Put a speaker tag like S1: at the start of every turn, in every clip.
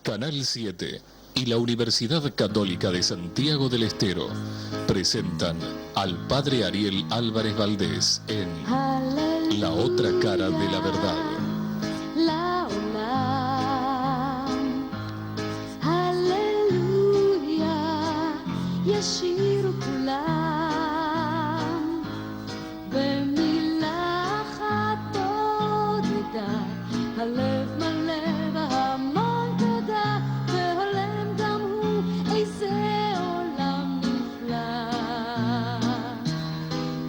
S1: Canal 7 y la Universidad Católica de Santiago del Estero presentan al Padre Ariel Álvarez Valdés en La Otra Cara de la Verdad.
S2: Aleluya, Yeshiro Kulam, במילה אחת תודה, הלב מלא והמון תודה, והולם גם הוא, איזה עולם נפלא.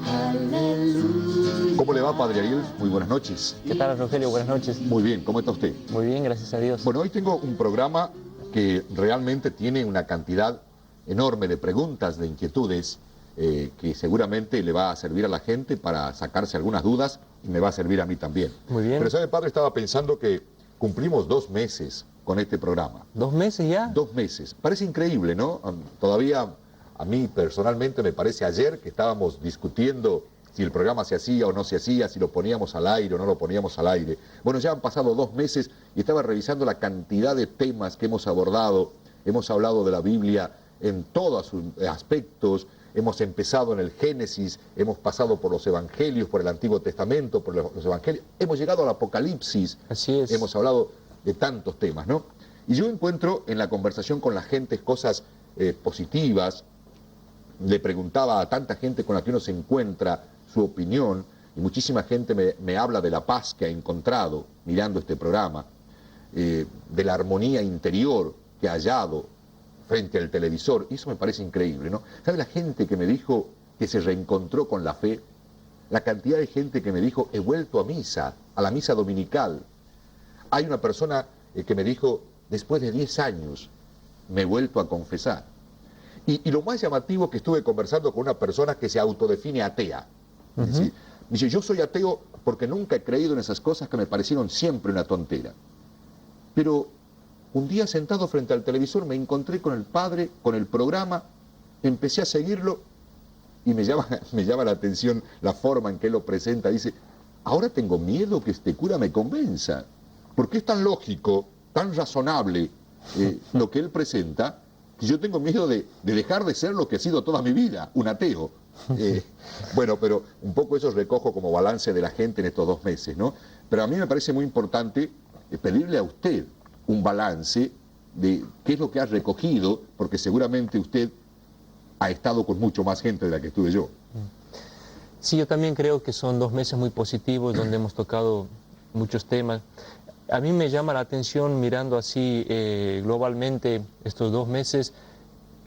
S2: Aleluya.
S3: ¿Cómo le va, Padre Ariel? Muy buenas noches.
S4: ¿Qué tal, Rogelio? Buenas noches.
S3: Muy bien, ¿cómo está usted?
S4: Muy bien, gracias a Dios.
S3: Bueno, hoy tengo un programa que realmente tiene una cantidad enorme de preguntas, de inquietudes, que seguramente le va a servir a la gente para sacarse algunas dudas y me va a servir a mí también.
S4: Muy bien.
S3: Pero, ¿sabe, Padre? Estaba pensando que cumplimos 2 meses con este programa.
S4: ¿2 meses ya?
S3: 2 meses. Parece increíble, ¿no? Todavía a mí personalmente me parece ayer que estábamos discutiendo si el programa se hacía o no se hacía, si lo poníamos al aire o no lo poníamos al aire. Bueno, ya han pasado 2 meses y estaba revisando la cantidad de temas que hemos abordado. Hemos hablado de la Biblia en todos sus aspectos. Hemos empezado en el Génesis, hemos pasado por los Evangelios, por el Antiguo Testamento, por los Evangelios. Hemos llegado al Apocalipsis.
S4: Así es.
S3: Hemos hablado de tantos temas, ¿no? Y yo encuentro en la conversación con la gente cosas positivas. Le preguntaba a tanta gente con la que uno se encuentra su opinión, y muchísima gente me habla de la paz que ha encontrado mirando este programa, de la armonía interior que ha hallado frente al televisor, y eso me parece increíble, ¿no? ¿Sabe la gente que me dijo que se reencontró con la fe? La cantidad de gente que me dijo, he vuelto a misa, a la misa dominical. Hay una persona que me dijo, después de 10 años, me he vuelto a confesar. Y lo más llamativo es que estuve conversando con una persona que se autodefine atea. Es decir, dice, yo soy ateo porque nunca he creído en esas cosas que me parecieron siempre una tontera. Pero un día sentado frente al televisor me encontré con el padre, con el programa, empecé a seguirlo y me llama la atención la forma en que él lo presenta. Dice, ahora tengo miedo que este cura me convenza, porque es tan lógico, tan razonable lo que él presenta, que yo tengo miedo de dejar de ser lo que he sido toda mi vida, un ateo. Bueno, pero un poco eso recojo como balance de la gente en estos 2 meses, ¿no? Pero a mí me parece muy importante pedirle a usted un balance de qué es lo que ha recogido, porque seguramente usted ha estado con mucho más gente de la que estuve yo.
S4: Sí, yo también creo que son 2 meses muy positivos donde hemos tocado muchos temas. A mí me llama la atención mirando así globalmente estos 2 meses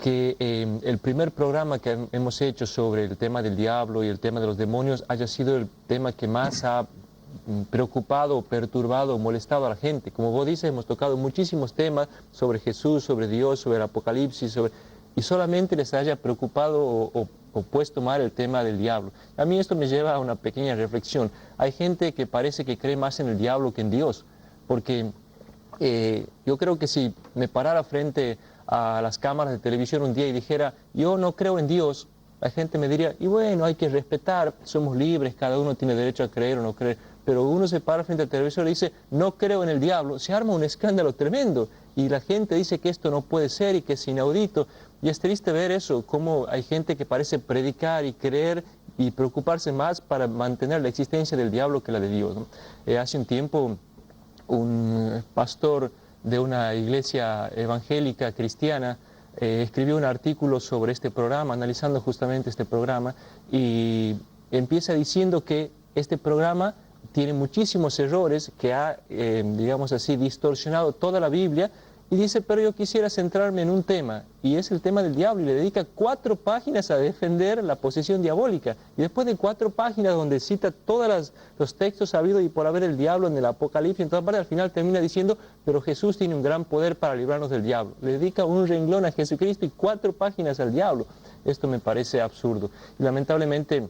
S4: que el primer programa que hemos hecho sobre el tema del diablo y el tema de los demonios haya sido el tema que más ha preocupado, perturbado, molestado a la gente. Como vos dices, hemos tocado muchísimos temas sobre Jesús, sobre Dios, sobre el Apocalipsis, y solamente les haya preocupado o puesto mal el tema del diablo. A mí esto me lleva a una pequeña reflexión. Hay gente que parece que cree más en el diablo que en Dios, porque yo creo que si me parara frente a las cámaras de televisión un día y dijera, yo no creo en Dios, la gente me diría, y bueno, hay que respetar, somos libres, cada uno tiene derecho a creer o no creer. Pero uno se para frente al televisor y dice, no creo en el diablo, se arma un escándalo tremendo. Y la gente dice que esto no puede ser y que es inaudito. Y es triste ver eso, cómo hay gente que parece predicar y creer y preocuparse más para mantener la existencia del diablo que la de Dios, ¿no? Hace un tiempo, un pastor de una iglesia evangélica cristiana escribió un artículo sobre este programa, analizando justamente este programa, y empieza diciendo que este programa tiene muchísimos errores, que ha, digamos así, distorsionado toda la Biblia, y dice, pero yo quisiera centrarme en un tema, y es el tema del diablo, y le dedica 4 páginas a defender la posesión diabólica, y después de 4 páginas donde cita todos los textos habidos y por haber el diablo en el Apocalipsis, en todas partes, al final termina diciendo, pero Jesús tiene un gran poder para librarnos del diablo. Le dedica un renglón a Jesucristo y 4 páginas al diablo. Esto me parece absurdo. Y lamentablemente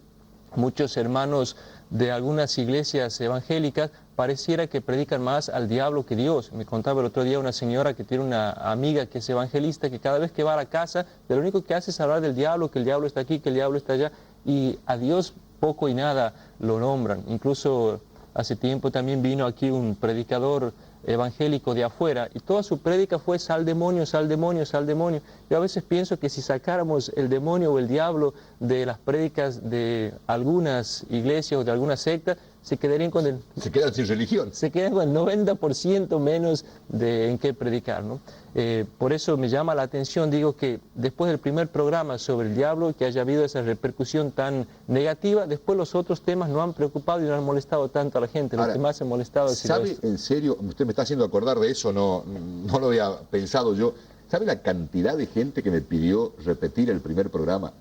S4: muchos hermanos de algunas iglesias evangélicas pareciera que predican más al diablo que Dios. Me contaba el otro día una señora que tiene una amiga que es evangelista, que cada vez que va a la casa, lo único que hace es hablar del diablo, que el diablo está aquí, que el diablo está allá, y a Dios poco y nada lo nombran. Incluso hace tiempo también vino aquí un predicador evangélico de afuera, y toda su prédica fue sal demonio, sal demonio, sal demonio. Yo a veces pienso que si sacáramos el demonio o el diablo de las prédicas de algunas iglesias o de algunas sectas, se quedarían con
S3: Se quedan sin religión.
S4: se quedan con el 90% menos en qué predicar, ¿no? Por eso me llama la atención, digo que después del primer programa sobre el diablo, que haya habido esa repercusión tan negativa, después los otros temas no han preocupado y no han molestado tanto a la gente. Lo
S3: Ahora,
S4: que más ha molestado ha sido
S3: ¿sabe
S4: esto.
S3: en serio? Usted me está haciendo acordar de eso, no lo había pensado yo. ¿Sabe la cantidad de gente que me pidió repetir el primer programa?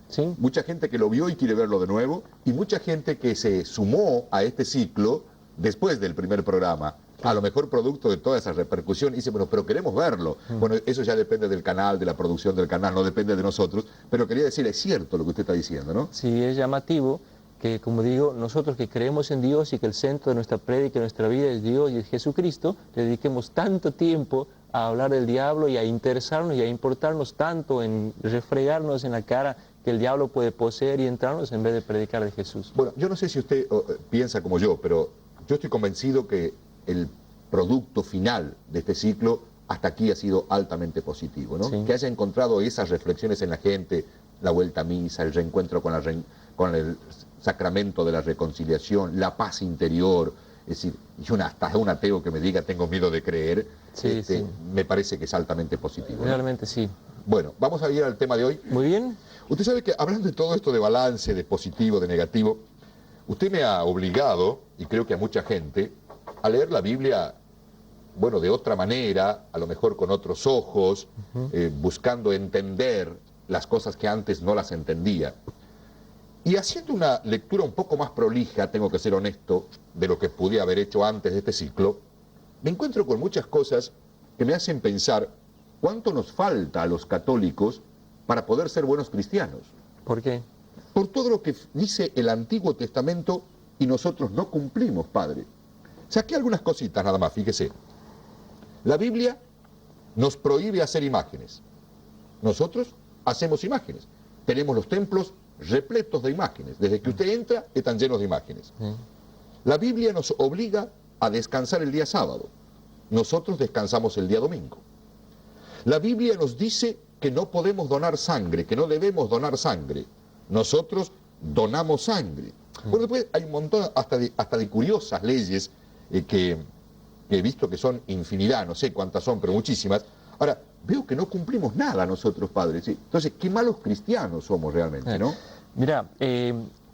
S4: ¿Sí?
S3: Mucha gente que lo vio y quiere verlo de nuevo, y mucha gente que se sumó a este ciclo después del primer programa, a lo mejor producto de toda esa repercusión, y dice, bueno, pero queremos verlo. Bueno, eso ya depende del canal, de la producción del canal, no depende de nosotros, pero quería decir, es cierto lo que usted está diciendo, ¿no?
S4: Sí, es llamativo que, como digo, nosotros que creemos en Dios y que el centro de nuestra prédica y nuestra vida es Dios y es Jesucristo, le dediquemos tanto tiempo a hablar del diablo y a interesarnos y a importarnos tanto en refregarnos en la cara que el diablo puede poseer y entrarnos en vez de predicar de Jesús.
S3: Bueno, yo no sé si usted piensa como yo, pero yo estoy convencido que el producto final de este ciclo hasta aquí ha sido altamente positivo, ¿no?
S4: Sí.
S3: Que haya encontrado esas reflexiones en la gente, la vuelta a misa, el reencuentro con el sacramento de la reconciliación, la paz interior, es decir, y hasta un ateo que me diga tengo miedo de creer,
S4: Sí, sí.
S3: me parece que es altamente positivo, ¿no?
S4: Realmente sí.
S3: Bueno, vamos a ir al tema de hoy.
S4: Muy bien.
S3: Usted sabe que hablando de todo esto de balance, de positivo, de negativo, usted me ha obligado, y creo que a mucha gente, a leer la Biblia, bueno, de otra manera, a lo mejor con otros ojos, buscando entender las cosas que antes no las entendía. Y haciendo una lectura un poco más prolija, tengo que ser honesto, de lo que pude haber hecho antes de este ciclo, me encuentro con muchas cosas que me hacen pensar cuánto nos falta a los católicos para poder ser buenos cristianos.
S4: ¿Por qué?
S3: Por todo lo que dice el Antiguo Testamento y nosotros no cumplimos, Padre. Saqué algunas cositas nada más, fíjese. La Biblia nos prohíbe hacer imágenes. Nosotros hacemos imágenes. Tenemos los templos repletos de imágenes. Desde que usted entra, están llenos de imágenes. La Biblia nos obliga a descansar el día sábado. Nosotros descansamos el día domingo. La Biblia nos dice que no podemos donar sangre, que no debemos donar sangre. Nosotros donamos sangre. Bueno, después hay un montón hasta de curiosas leyes que he visto que son infinidad, no sé cuántas son, pero muchísimas. Ahora, veo que no cumplimos nada nosotros, padres. ¿Sí? Entonces, qué malos cristianos somos realmente, ¿no?
S4: Mira,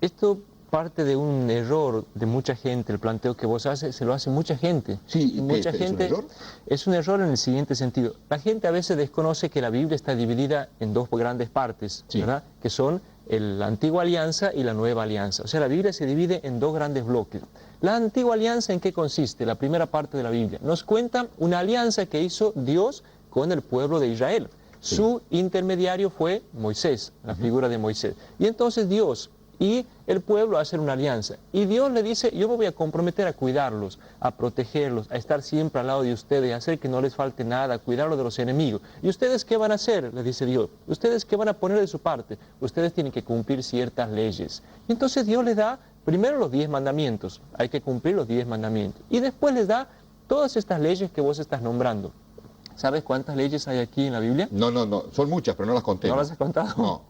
S4: esto parte de un error de mucha gente, el planteo que vos haces, se lo hace mucha gente.
S3: Sí,
S4: y mucha
S3: ¿es un
S4: gente
S3: error?
S4: es un error en el siguiente sentido. La gente a veces desconoce que la Biblia está dividida en dos grandes partes,
S3: Sí.
S4: ¿verdad? Que son la antigua alianza y la nueva alianza. O sea, la Biblia se divide en dos grandes bloques. La antigua alianza, ¿en qué consiste? La primera parte de la Biblia nos cuenta una alianza que hizo Dios con el pueblo de Israel.
S3: Sí.
S4: Su intermediario fue Moisés, la figura de Moisés. Y entonces Dios y el pueblo hacen una alianza. Y Dios le dice, yo me voy a comprometer a cuidarlos, a protegerlos, a estar siempre al lado de ustedes, a hacer que no les falte nada, a cuidarlos de los enemigos. ¿Y ustedes qué van a hacer? Le dice Dios. ¿Ustedes qué van a poner de su parte? Ustedes tienen que cumplir ciertas leyes. Y entonces Dios les da primero los 10 mandamientos. Hay que cumplir los 10 mandamientos. Y después les da todas estas leyes que vos estás nombrando. ¿Sabes cuántas leyes hay aquí en la Biblia?
S3: No, son muchas, pero no las conté.
S4: ¿No las has contado?
S3: No.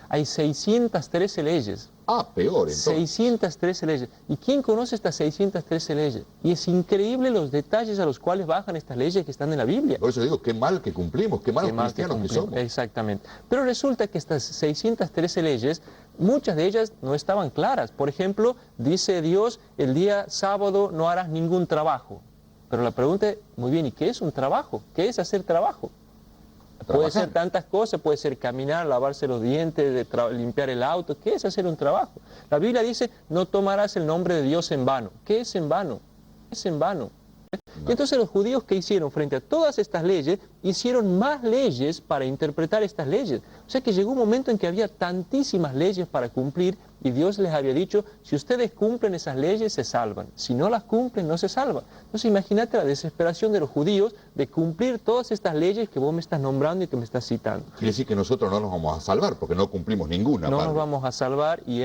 S4: Hay 613 leyes.
S3: Ah, peor entonces.
S4: 613 leyes. ¿Y quién conoce estas 613 leyes? Y es increíble los detalles a los cuales bajan estas leyes que están en la Biblia.
S3: Por eso digo, qué mal que cumplimos, qué malos
S4: Qué mal que
S3: cristianos que
S4: cumplimos.
S3: somos.
S4: Exactamente. Pero resulta que estas 613 leyes, muchas de ellas no estaban claras. Por ejemplo, dice Dios, el día sábado no harás ningún trabajo. Pero la pregunta es, muy bien, ¿y qué es un trabajo? ¿Qué es hacer trabajo? Puede ser tantas cosas, puede ser caminar, lavarse los dientes, limpiar el auto. ¿Qué es hacer un trabajo? La Biblia dice, no tomarás el nombre de Dios en vano. ¿Qué es en vano? Es en vano. Y entonces los judíos, ¿qué hicieron? Frente a todas estas leyes, hicieron más leyes para interpretar estas leyes. O sea que llegó un momento en que había tantísimas leyes para cumplir y Dios les había dicho, si ustedes cumplen esas leyes, se salvan. Si no las cumplen, no se salvan. Entonces imagínate la desesperación de los judíos de cumplir todas estas leyes que vos me estás nombrando y que me estás citando.
S3: Quiere decir que nosotros no nos vamos a salvar porque no cumplimos ninguna.
S4: No
S3: padre.
S4: nos vamos a salvar y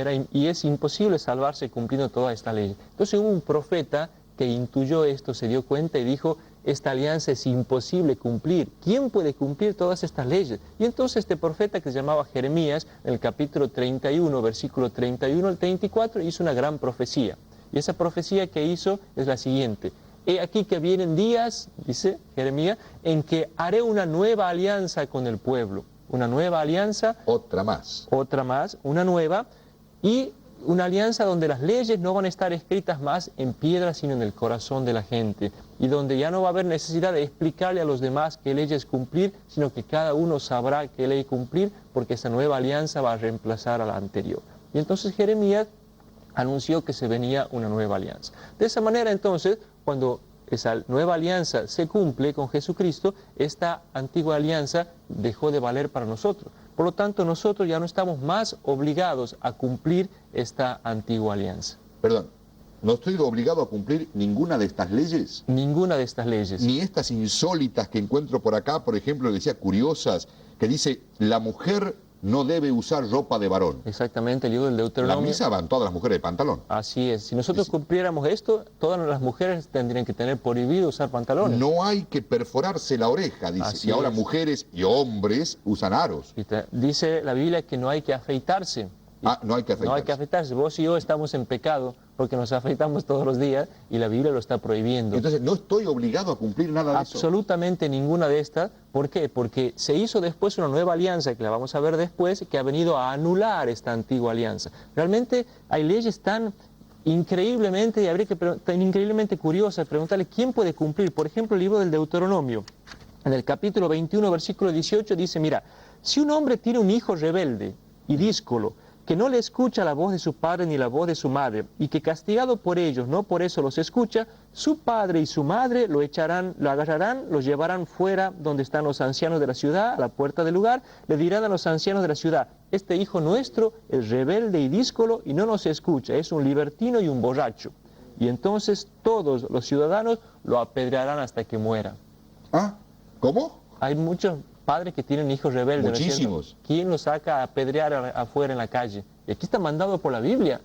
S4: es imposible salvarse cumpliendo todas estas leyes. Entonces hubo un profeta que intuyó esto, se dio cuenta y dijo, esta alianza es imposible cumplir. ¿Quién puede cumplir todas estas leyes? Y entonces este profeta que se llamaba Jeremías, en el capítulo 31, versículo 31 al 34, hizo una gran profecía. Y esa profecía que hizo es la siguiente: he aquí que vienen días, dice Jeremías, en que haré una nueva alianza con el pueblo. Una nueva alianza.
S3: Otra más,
S4: una nueva, y una alianza donde las leyes no van a estar escritas más en piedra, sino en el corazón de la gente, y donde ya no va a haber necesidad de explicarle a los demás qué leyes cumplir, sino que cada uno sabrá qué ley cumplir, porque esa nueva alianza va a reemplazar a la anterior. Y entonces Jeremías anunció que se venía una nueva alianza. De esa manera, entonces, cuando esa nueva alianza se cumple con Jesucristo, esta antigua alianza dejó de valer para nosotros. Por lo tanto, nosotros ya no estamos más obligados a cumplir esta antigua alianza.
S3: perdón, no estoy obligado a cumplir ninguna de estas leyes.
S4: Ninguna de estas leyes.
S3: Ni estas insólitas que encuentro por acá, por ejemplo, decía curiosas, que dice, la mujer no debe usar ropa de varón.
S4: Exactamente, el libro del
S3: La
S4: Deuteronomio.
S3: misa van todas las mujeres de pantalón.
S4: Así es. Si nosotros
S3: Sí.
S4: cumpliéramos esto, todas las mujeres tendrían que tener prohibido usar pantalones.
S3: No hay que perforarse la oreja, dice.
S4: Así
S3: Y ahora
S4: es.
S3: mujeres y hombres usan aros.
S4: Dice la Biblia que no hay que afeitarse.
S3: Ah, no hay que afeitarse.
S4: No hay que afeitarse. Vos y yo estamos en pecado porque nos afeitamos todos los días y la Biblia lo está prohibiendo.
S3: Entonces no estoy obligado a cumplir nada de eso.
S4: Absolutamente ninguna de estas. ¿Por qué? Porque se hizo después una nueva alianza, que la vamos a ver después, que ha venido a anular esta antigua alianza. Realmente hay leyes tan increíblemente, y habría que tan increíblemente curiosas, preguntarle quién puede cumplir. Por ejemplo, el libro del Deuteronomio, en el capítulo 21, versículo 18, dice, mira, si un hombre tiene un hijo rebelde y díscolo, que no le escucha la voz de su padre ni la voz de su madre, y que castigado por ellos, no por eso los escucha, su padre y su madre lo echarán, lo agarrarán, lo llevarán fuera donde están los ancianos de la ciudad, a la puerta del lugar, le dirán a los ancianos de la ciudad, este hijo nuestro es rebelde y díscolo y no nos escucha, es un libertino y un borracho. Y entonces todos los ciudadanos lo apedrearán hasta que muera.
S3: ¿Ah? ¿Cómo?
S4: Hay muchos padres que tienen hijos rebeldes.
S3: Muchísimos.
S4: ¿No es cierto? ¿Quién los saca a apedrear afuera en la calle? Y aquí está mandado por la Biblia.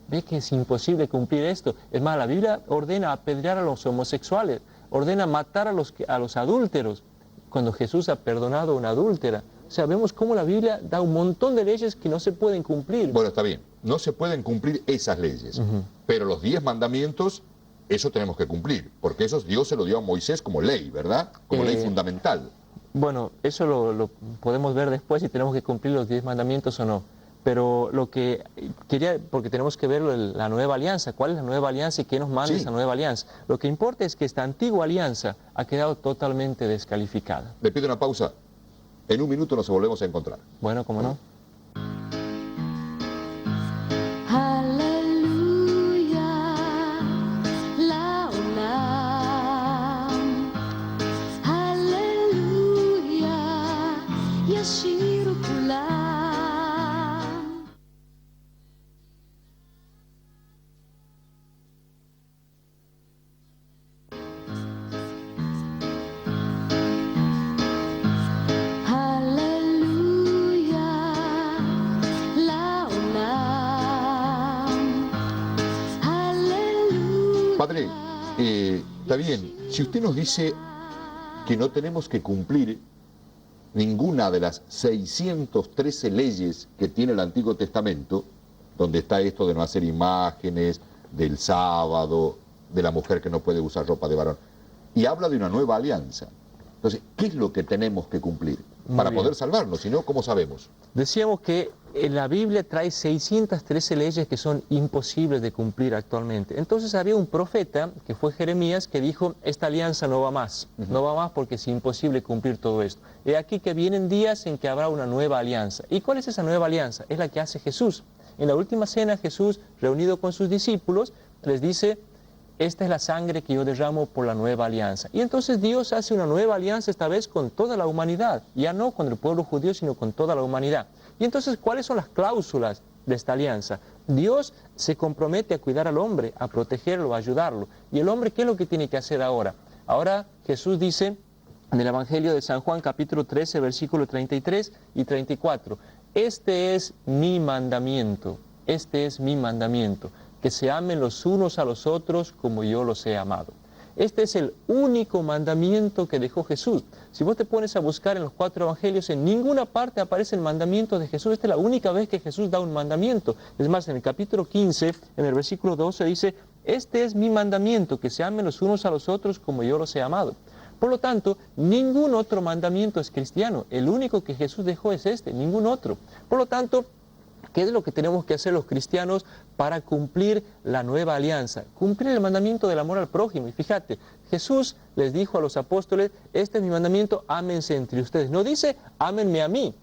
S4: Ve que es imposible cumplir esto. Es más, la Biblia ordena apedrear a los homosexuales, ordena matar a los adúlteros, cuando Jesús ha perdonado a una adúltera. O sea, vemos cómo la Biblia da un montón de leyes que no se pueden cumplir.
S3: Bueno, está bien. No se pueden cumplir esas leyes. Pero los 10 mandamientos, eso tenemos que cumplir. Porque eso Dios se lo dio a Moisés como ley, ¿verdad? Como ley fundamental.
S4: Bueno, eso lo podemos ver después si tenemos que cumplir los 10 mandamientos o no. Pero lo que quería, porque tenemos que ver la nueva alianza, cuál es la nueva alianza y qué nos manda esa nueva alianza. Lo que importa es que esta antigua alianza ha quedado totalmente descalificada.
S3: Le pido una pausa. En un minuto nos volvemos a encontrar.
S4: Bueno, ¿cómo no?
S2: Halleluja, לעולם. Halleluja, ישירו כולם. Halleluja, לעולם. Halleluja.
S3: Padre, está bien. Si usted nos dice que no tenemos que cumplir ninguna de las 613 leyes que tiene el Antiguo Testamento, donde está esto de no hacer imágenes, del sábado, de la mujer que no puede usar ropa de varón, y habla de una nueva alianza. Entonces, ¿qué es lo que tenemos que cumplir para
S4: bien.
S3: poder salvarnos? Si no, ¿cómo sabemos?
S4: Decíamos que la Biblia trae 613 leyes que son imposibles de cumplir actualmente. Entonces había un profeta, que fue Jeremías, que dijo, esta alianza no va más. No va más porque es imposible cumplir todo esto. He aquí que vienen días en que habrá una nueva alianza. ¿Y cuál es esa nueva alianza? Es la que hace Jesús. En la última cena, Jesús, reunido con sus discípulos, les dice, esta es la sangre que yo derramo por la nueva alianza. Y entonces Dios hace una nueva alianza esta vez con toda la humanidad. Ya no con el pueblo judío, sino con toda la humanidad. Y entonces, ¿cuáles son las cláusulas de esta alianza? Dios se compromete a cuidar al hombre, a protegerlo, a ayudarlo. ¿Y el hombre qué es lo que tiene que hacer ahora? Ahora Jesús dice en el Evangelio de San Juan, capítulo 13, versículos 33 y 34, este es mi mandamiento, que se amen los unos a los otros como yo los he amado. Este es el único mandamiento que dejó Jesús. Si vos te pones a buscar en los 4 evangelios, en ninguna parte aparece el mandamiento de Jesús. Esta es la única vez que Jesús da un mandamiento. Es más, en el capítulo 15, en el versículo 12 dice, este es mi mandamiento, que se amen los unos a los otros como yo los he amado. Por lo tanto, ningún otro mandamiento es cristiano. El único que Jesús dejó es este, ningún otro. Por lo tanto, ¿qué es lo que tenemos que hacer los cristianos para cumplir la nueva alianza? Cumplir el mandamiento del amor al prójimo. Y fíjate, Jesús les dijo a los apóstoles, este es mi mandamiento, ámense entre ustedes. No dice, ámenme a mí,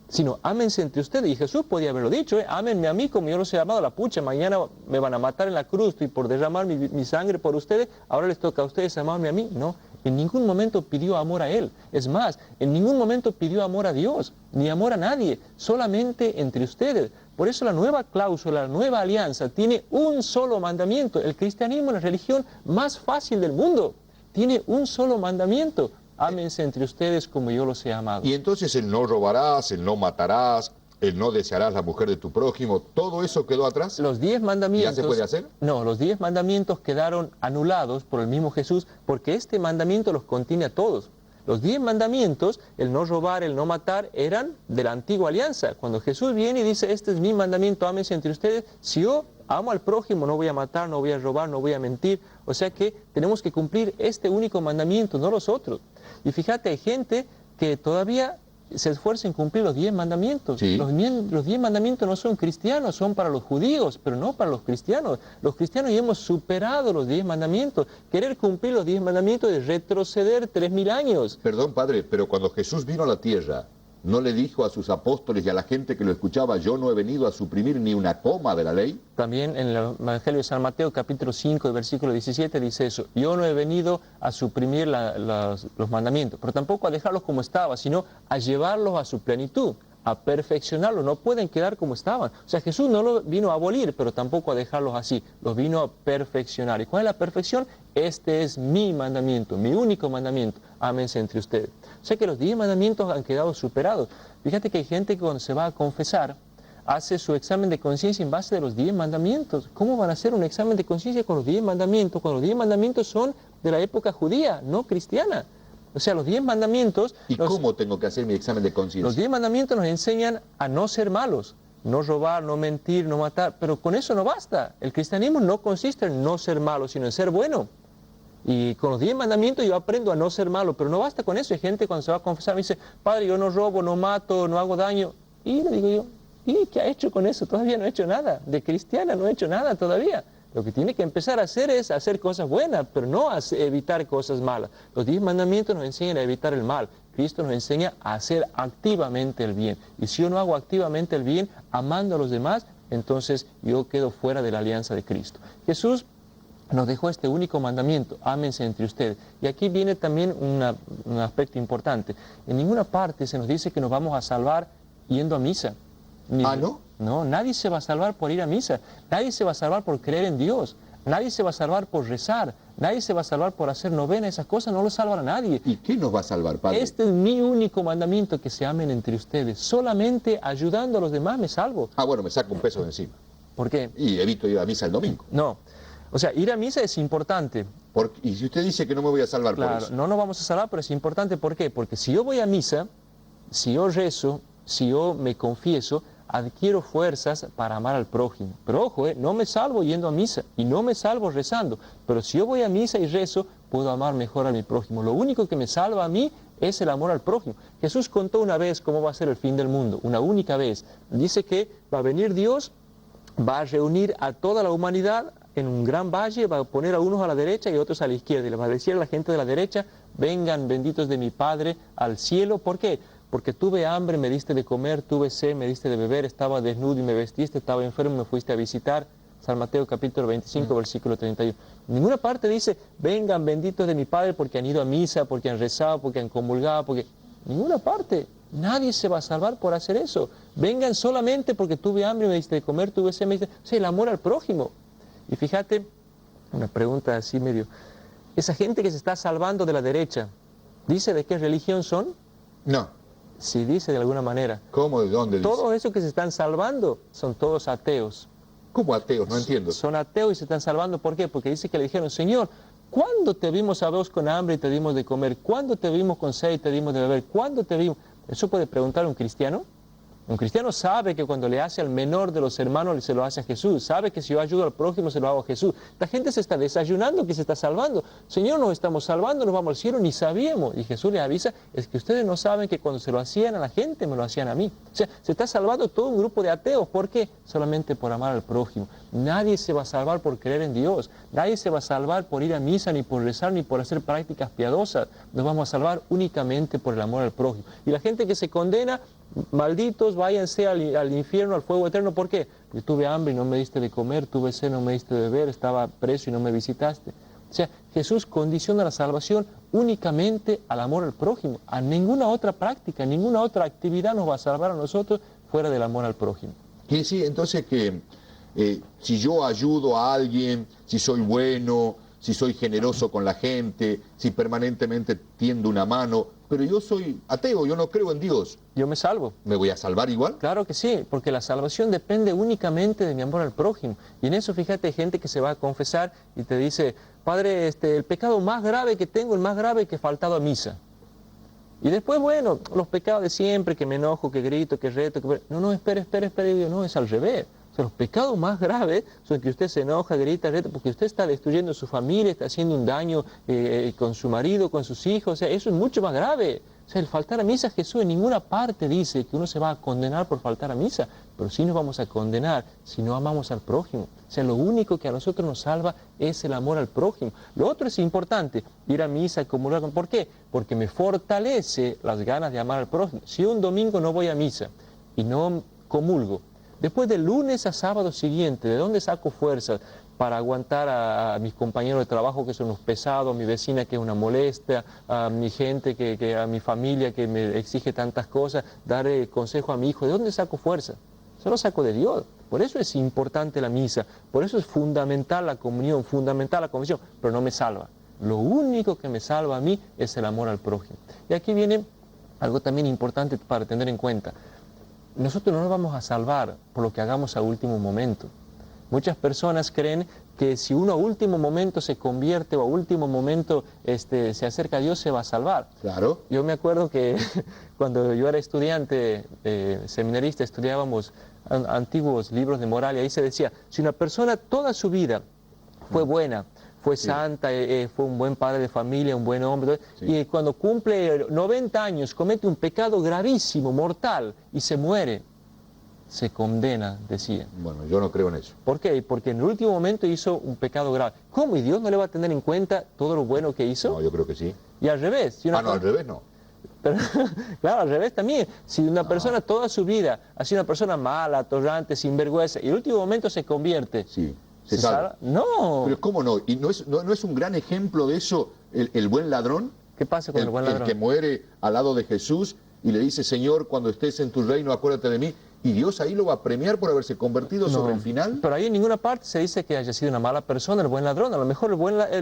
S4: sino ámense entre ustedes. Y Jesús podía haberlo dicho, ámenme a mí como yo los he amado. La pucha, mañana me van a matar en la cruz y por derramar mi sangre por ustedes, ahora les toca a ustedes amarme a mí. No, en ningún momento pidió amor a Él. Es más, en ningún momento pidió amor a Dios, ni amor a nadie, solamente entre ustedes. Por eso la nueva cláusula, la nueva alianza, tiene un solo mandamiento. El cristianismo es la religión más fácil del mundo. Tiene un solo mandamiento. Ámense entre ustedes como yo los he amado.
S3: Y entonces el no robarás, el no matarás, el no desearás la mujer de tu prójimo, ¿todo eso quedó atrás?
S4: Los 10 mandamientos...
S3: ¿Ya se puede hacer?
S4: No, los 10 mandamientos quedaron anulados por el mismo Jesús, porque este mandamiento los contiene a todos. Los 10 mandamientos, el no robar, el no matar, eran de la antigua alianza. Cuando Jesús viene y dice, este es mi mandamiento, ámense entre ustedes, si yo amo al prójimo, no voy a matar, no voy a robar, no voy a mentir. O sea que tenemos que cumplir este único mandamiento, no los otros. Y fíjate, hay gente que todavía se esfuerza en cumplir los 10 mandamientos.
S3: Sí.
S4: Los 10 mandamientos no son cristianos, son para los judíos, pero no para los cristianos. Los cristianos ya hemos superado los 10 mandamientos. Querer cumplir los 10 mandamientos es retroceder 3000 años.
S3: Perdón, padre, pero cuando Jesús vino a la tierra, ¿no le dijo a sus apóstoles y a la gente que lo escuchaba, yo no he venido a suprimir ni una coma de la ley?
S4: También en el Evangelio de San Mateo, capítulo 5, versículo 17, dice eso. Yo no he venido a suprimir los mandamientos, pero tampoco a dejarlos como estaban, sino a llevarlos a su plenitud, a perfeccionarlos. No pueden quedar como estaban. O sea, Jesús no los vino a abolir, pero tampoco a dejarlos así. Los vino a perfeccionar. ¿Y cuál es la perfección? Este es mi mandamiento, mi único mandamiento. Ámense entre ustedes. O sea que los 10 mandamientos han quedado superados. Fíjate que hay gente que cuando se va a confesar, hace su examen de conciencia en base de los 10 mandamientos. ¿Cómo van a hacer un examen de conciencia con los 10 mandamientos? Cuando los 10 mandamientos son de la época judía, no cristiana. O sea, los 10 mandamientos...
S3: ¿Y cómo tengo que hacer mi examen de conciencia?
S4: Los 10 mandamientos nos enseñan a no ser malos, no robar, no mentir, no matar, pero con eso no basta. El cristianismo no consiste en no ser malo, sino en ser bueno. Y con los 10 mandamientos yo aprendo a no ser malo, pero no basta con eso. Hay gente cuando se va a confesar me dice, padre, yo no robo, no mato, no hago daño. Y le digo yo, ¿y qué ha hecho con eso? Todavía no he hecho nada. De cristiana no he hecho nada todavía. Lo que tiene que empezar a hacer es hacer cosas buenas, pero no a evitar cosas malas. Los 10 mandamientos nos enseñan a evitar el mal. Cristo nos enseña a hacer activamente el bien. Y si yo no hago activamente el bien, amando a los demás, entonces yo quedo fuera de la alianza de Cristo. Jesús nos dejó este único mandamiento, ámense entre ustedes. Y aquí viene también un aspecto importante. En ninguna parte se nos dice que nos vamos a salvar yendo a misa.
S3: ¿No?
S4: No, nadie se va a salvar por ir a misa. Nadie se va a salvar por creer en Dios. Nadie se va a salvar por rezar. Nadie se va a salvar por hacer novena. Esas cosas no lo salvan a nadie.
S3: ¿Y qué nos va a salvar, padre?
S4: Este es mi único mandamiento, que se amen entre ustedes. Solamente ayudando a los demás me salvo.
S3: Ah, bueno, me saco un peso de encima.
S4: ¿Por qué?
S3: Y evito ir a misa el domingo.
S4: No. O sea, ir a misa es importante.
S3: Y si usted dice que no me voy a salvar por
S4: Claro,
S3: eso.
S4: no nos vamos a salvar, pero es importante. ¿Por qué? Porque si yo voy a misa, si yo rezo, si yo me confieso, adquiero fuerzas para amar al prójimo. Pero ojo, no me salvo yendo a misa y no me salvo rezando. Pero si yo voy a misa y rezo, puedo amar mejor a mi prójimo. Lo único que me salva a mí es el amor al prójimo. Jesús contó una vez cómo va a ser el fin del mundo, una única vez. Dice que va a venir Dios, va a reunir a toda la humanidad en un gran valle, va a poner a unos a la derecha y otros a la izquierda. Y le va a decir a la gente de la derecha, vengan benditos de mi Padre al cielo. ¿Por qué? Porque tuve hambre, me diste de comer, tuve sed, me diste de beber, estaba desnudo y me vestiste, estaba enfermo y me fuiste a visitar. San Mateo capítulo 25, versículo 31. En ninguna parte dice, vengan benditos de mi Padre porque han ido a misa, porque han rezado, porque han comulgado, porque... Ninguna parte. Nadie se va a salvar por hacer eso. Vengan solamente porque tuve hambre, me diste de comer, tuve sed, me diste... O sea, el amor al prójimo. Y fíjate, una pregunta así medio... Esa gente que se está salvando de la derecha, ¿dice de qué religión son?
S3: No.
S4: Sí, dice de alguna manera.
S3: ¿Cómo? ¿De dónde dice?
S4: Todos esos que se están salvando son todos ateos.
S3: ¿Cómo ateos? No entiendo.
S4: Son ateos y se están salvando. ¿Por qué? Porque dice que le dijeron, Señor, ¿Cuándo te vimos a vos con hambre y te dimos de comer? ¿Cuándo te vimos con sed y te dimos de beber? ¿Cuándo te vimos? ¿Eso puede preguntar un cristiano? Un cristiano sabe que cuando le hace al menor de los hermanos se lo hace a Jesús. Sabe que si yo ayudo al prójimo se lo hago a Jesús. La gente se está desayunando que se está salvando. Señor, nos estamos salvando, nos vamos al cielo, ni sabíamos. Y Jesús le avisa, es que ustedes no saben que cuando se lo hacían a la gente, me lo hacían a mí. O sea, se está salvando todo un grupo de ateos. ¿Por qué? Solamente por amar al prójimo. Nadie se va a salvar por creer en Dios. Nadie se va a salvar por ir a misa, ni por rezar, ni por hacer prácticas piadosas. Nos vamos a salvar únicamente por el amor al prójimo. Y la gente que se condena, malditos, váyanse al infierno, al fuego eterno. ¿Por qué? Porque tuve hambre y no me diste de comer, tuve sed y no me diste de beber, estaba preso y no me visitaste. O sea, Jesús condiciona la salvación únicamente al amor al prójimo. A ninguna otra práctica, ninguna otra actividad nos va a salvar a nosotros fuera del amor al prójimo.
S3: Quiere decir entonces que si yo ayudo a alguien, si soy bueno, si soy generoso con la gente, si permanentemente tiendo una mano, pero yo soy ateo, yo no creo en Dios,
S4: Yo me salvo.
S3: ¿me voy a salvar igual?
S4: Claro que sí, porque la salvación depende únicamente de mi amor al prójimo. Y en eso, fíjate, hay gente que se va a confesar y te dice, Padre, el pecado más grave que tengo, el más grave es que he faltado a misa. Y después, bueno, los pecados de siempre, que me enojo, que grito, que reto, que... No, espere, y digo, no, es al revés. O sea, los pecados más graves son que usted se enoja, grita, reta, porque usted está destruyendo su familia, está haciendo un daño con su marido, con sus hijos. O sea, eso es mucho más grave. O sea, el faltar a misa, Jesús en ninguna parte dice que uno se va a condenar por faltar a misa, pero sí nos vamos a condenar si no amamos al prójimo. O sea, lo único que a nosotros nos salva es el amor al prójimo. Lo otro es importante, ir a misa, comulgar. ¿Por qué? Porque me fortalece las ganas de amar al prójimo. Si un domingo no voy a misa y no comulgo, después del lunes a sábado siguiente, ¿de dónde saco fuerzas para aguantar a mis compañeros de trabajo que son unos pesados, a mi vecina que es una molestia, a mi gente, a mi familia que me exige tantas cosas, dar consejo a mi hijo? ¿De dónde saco fuerza? Solo saco de Dios. Por eso es importante la misa, por eso es fundamental la comunión, fundamental la confesión, pero no me salva. Lo único que me salva a mí es el amor al prójimo. Y aquí viene algo también importante para tener en cuenta. Nosotros no nos vamos a salvar por lo que hagamos a último momento. Muchas personas creen que si uno a último momento se convierte o a último momento se acerca a Dios, se va a salvar.
S3: Claro.
S4: Yo me acuerdo que cuando yo era estudiante, seminarista, estudiábamos antiguos libros de moral y ahí se decía, si una persona toda su vida fue buena, fue santa, fue un buen padre de familia, un buen hombre, y cuando cumple 90 años comete un pecado gravísimo, mortal, y se muere, se condena, decía.
S3: Bueno, yo no creo en eso.
S4: ¿Por qué? Porque en el último momento hizo un pecado grave. ¿Cómo? ¿Y Dios no le va a tener en cuenta todo lo bueno que hizo?
S3: No, yo creo que sí.
S4: Y al revés. Si
S3: no, al revés no.
S4: Pero, claro, al revés también. Si una persona toda su vida ha sido una persona mala, atorrante, sinvergüenza, y en el último momento se convierte...
S3: Sí. ¿Se salva?
S4: No.
S3: Pero ¿cómo no? ¿Y no es un gran ejemplo de eso el buen ladrón?
S4: ¿Qué pasa con el buen ladrón?
S3: El que muere al lado de Jesús y le dice, Señor, cuando estés en tu reino, acuérdate de mí. ¿Y Dios ahí lo va a premiar por haberse convertido sobre el final?
S4: Pero ahí en ninguna parte se dice que haya sido una mala persona el buen ladrón. A lo mejor el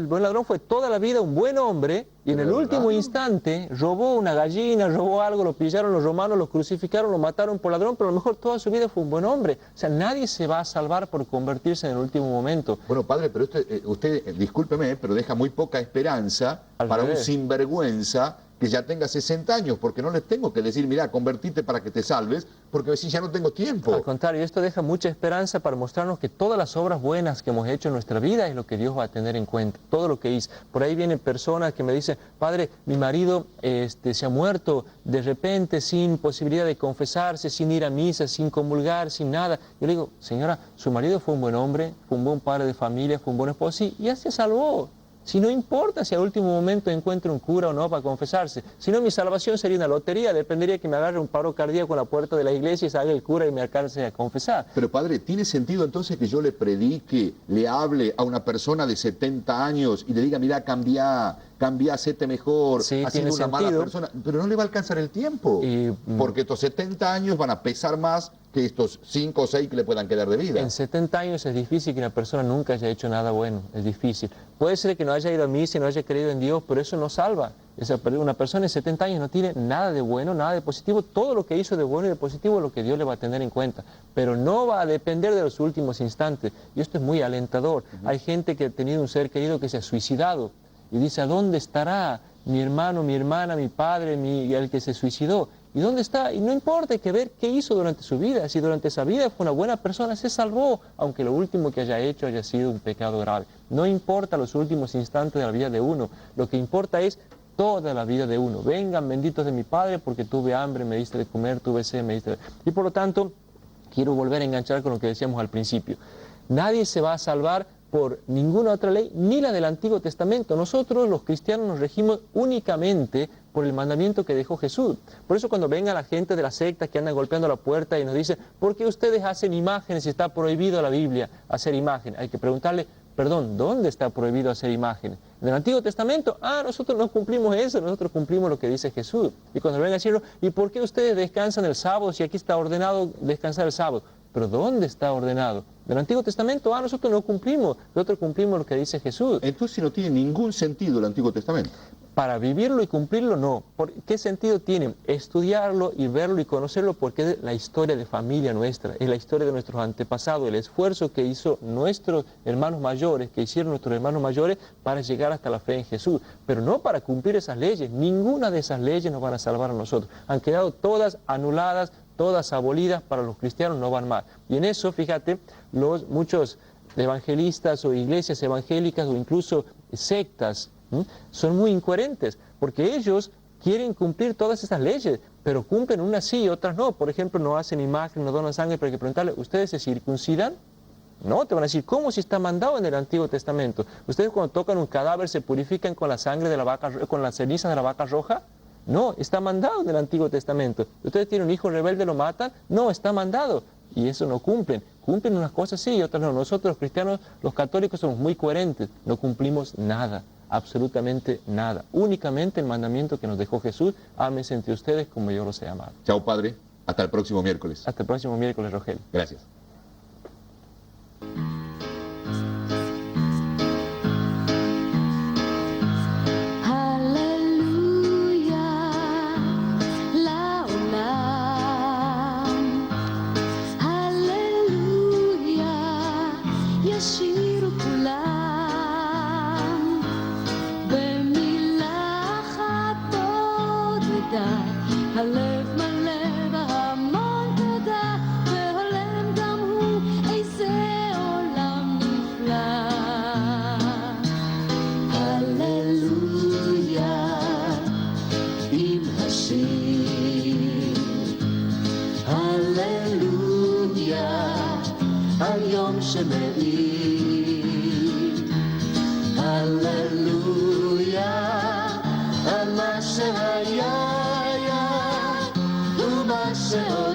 S4: buen ladrón fue toda la vida un buen hombre y en el último instante robó una gallina, robó algo, lo pillaron los romanos, lo crucificaron, lo mataron por ladrón, pero a lo mejor toda su vida fue un buen hombre. O sea, nadie se va a salvar por convertirse en el último momento.
S3: Bueno, padre, pero usted, discúlpeme, pero deja muy poca esperanza para un sinvergüenza que ya tenga 60 años, porque no les tengo que decir, mira, convertite para que te salves, porque si ya no tengo tiempo.
S4: Al contrario, esto deja mucha esperanza para mostrarnos que todas las obras buenas que hemos hecho en nuestra vida es lo que Dios va a tener en cuenta, todo lo que hice. Por ahí vienen personas que me dicen, padre, mi marido se ha muerto de repente sin posibilidad de confesarse, sin ir a misa, sin comulgar, sin nada. Yo le digo, señora, su marido fue un buen hombre, fue un buen padre de familia, fue un buen esposo, sí, y ya se salvó. Si no importa si al último momento encuentro un cura o no para confesarse. Si no, mi salvación sería una lotería. Dependería que me agarre un paro cardíaco en la puerta de la iglesia y salga el cura y me alcance a confesar.
S3: Pero padre, ¿tiene sentido entonces que yo le predique, le hable a una persona de 70 años y le diga, mira, cambia, hacete mejor,
S4: sí,
S3: has sido una mala persona? Pero no le va a alcanzar el tiempo. Porque estos 70 años van a pesar más que estos 5 o 6 que le puedan quedar de vida.
S4: En 70 años es difícil que una persona nunca haya hecho nada bueno, es difícil. Puede ser que no haya ido a misa y no haya creído en Dios, pero eso no salva. Una persona en 70 años no tiene nada de bueno, nada de positivo. Todo lo que hizo de bueno y de positivo es lo que Dios le va a tener en cuenta. Pero no va a depender de los últimos instantes. Y esto es muy alentador. Hay gente que ha tenido un ser querido que se ha suicidado y dice, ¿a dónde estará mi hermano, mi hermana, mi padre, el que se suicidó? ¿Y dónde está? Y no importa, hay que ver qué hizo durante su vida. Si durante esa vida fue una buena persona, se salvó, aunque lo último que haya hecho haya sido un pecado grave. No importa los últimos instantes de la vida de uno, lo que importa es toda la vida de uno. Vengan benditos de mi Padre, porque tuve hambre, me diste de comer, tuve sed, me diste de... Y por lo tanto, quiero volver a enganchar con lo que decíamos al principio. Nadie se va a salvar por ninguna otra ley, ni la del Antiguo Testamento. Nosotros, los cristianos, nos regimos únicamente por el mandamiento que dejó Jesús. Por eso cuando venga la gente de la secta que anda golpeando la puerta y nos dice, ¿por qué ustedes hacen imágenes si está prohibido en la Biblia hacer imágenes? Hay que preguntarle, perdón, ¿dónde está prohibido hacer imágenes? ¿En el Antiguo Testamento? Nosotros no cumplimos eso, nosotros cumplimos lo que dice Jesús. Y cuando venga a decirlo, ¿y por qué ustedes descansan el sábado si aquí está ordenado descansar el sábado? ¿Pero dónde está ordenado? ¿Del Antiguo Testamento? Nosotros no cumplimos, nosotros cumplimos lo que dice Jesús.
S3: Entonces no tiene ningún sentido el Antiguo Testamento.
S4: Para vivirlo y cumplirlo, no. ¿Qué sentido tiene? Estudiarlo y verlo y conocerlo, porque es la historia de familia nuestra, es la historia de nuestros antepasados, el esfuerzo que hizo nuestros hermanos mayores, que hicieron nuestros hermanos mayores para llegar hasta la fe en Jesús, pero no para cumplir esas leyes. Ninguna de esas leyes nos van a salvar a nosotros. Han quedado todas anuladas, todas abolidas, para los cristianos no van más. Y en eso, fíjate, muchos evangelistas o iglesias evangélicas o incluso sectas son muy incoherentes, porque ellos quieren cumplir todas esas leyes, pero cumplen unas sí y otras no. Por ejemplo, no hacen imagen, no donan sangre, pero hay que preguntarle, ¿ustedes se circuncidan? No, te van a decir, ¿cómo si está mandado en el Antiguo Testamento? ¿Ustedes cuando tocan un cadáver se purifican con la sangre de la vaca, con la ceniza de la vaca roja? No, está mandado en el Antiguo Testamento. ¿Ustedes tienen un hijo rebelde, lo matan? No, está mandado. Y eso no cumplen. Cumplen unas cosas sí y otras no. Nosotros los cristianos, los católicos, somos muy coherentes. No cumplimos nada, absolutamente nada. Únicamente el mandamiento que nos dejó Jesús, ámense entre ustedes como yo los he amado.
S3: Chao, Padre. Hasta el próximo miércoles.
S4: Hasta el próximo miércoles, Rogelio.
S3: Gracias.
S2: ישירו כולם במילה אחת תודה, הלב מלא בהמון תודה, והולם גם הוא איזה עולם נפלא. הללויה עם השיר, הללויה על יום שמאיר, הללויה על מה שהיה ומה שעוד